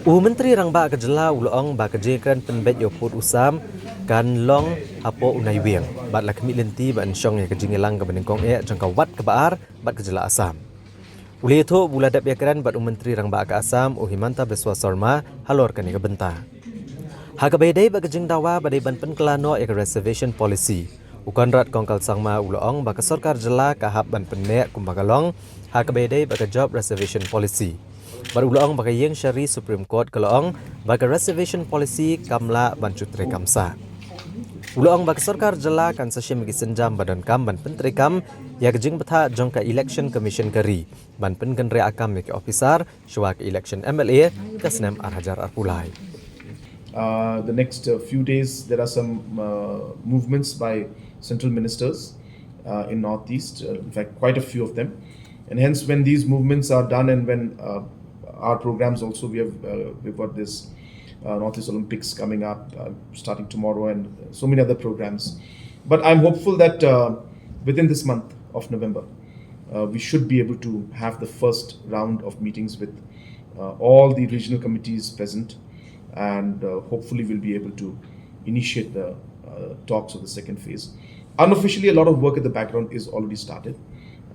U Menteri Rang Ba ke Jylla uloong ba ke iakren pynbeit yo put Assam kan long hapo U Naiwieng bat la kemi lenti ba ensyong ya ke jingilang ke nyngkong jongka wat ke baar bat ke Jylla Assam. Uli itu bula dap iakren bat U Menteri Rang Ba ke Assam U Himanta Biswa Sarma halor kan ke benta. Ha ke bedai ba ke jing dawa ba dai ban pen kelano ya ke reservation policy. Ukan rat kongkal sangma uloong ba ke sarkar Jylla ka hab ban penek kumbagalong ha ke bedai ba ke job reservation policy. Baru ulang bagi yang syari Supreme Court kelong bagi reservation policy kamla bancutre kamsa. Ulang bagi sarkar Jylla kan sesiem bagi senjam badan kam ban pentri kam ya kejing betha jongka election commission kari ban pengenre akam ya ke officer syua ke election MLA ke senem arhajar arpulai. The next few days there are some movements by central ministers in Northeast, in fact quite a few of them, and hence when these movements are done and when our programs also, we've got this Northeast Olympics coming up starting tomorrow and so many other programs. But I'm hopeful that within this month of November, we should be able to have the first round of meetings with all the regional committees present, and hopefully we'll be able to initiate the talks of the second phase. Unofficially, a lot of work in the background is already started,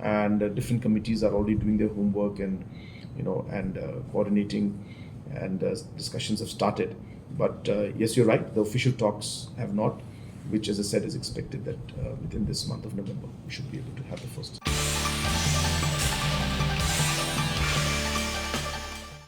and different committees are already doing their homework and coordinating, and discussions have started. But yes, you're right, the official talks have not, which as I said is expected that within this month of November we should be able to have the first.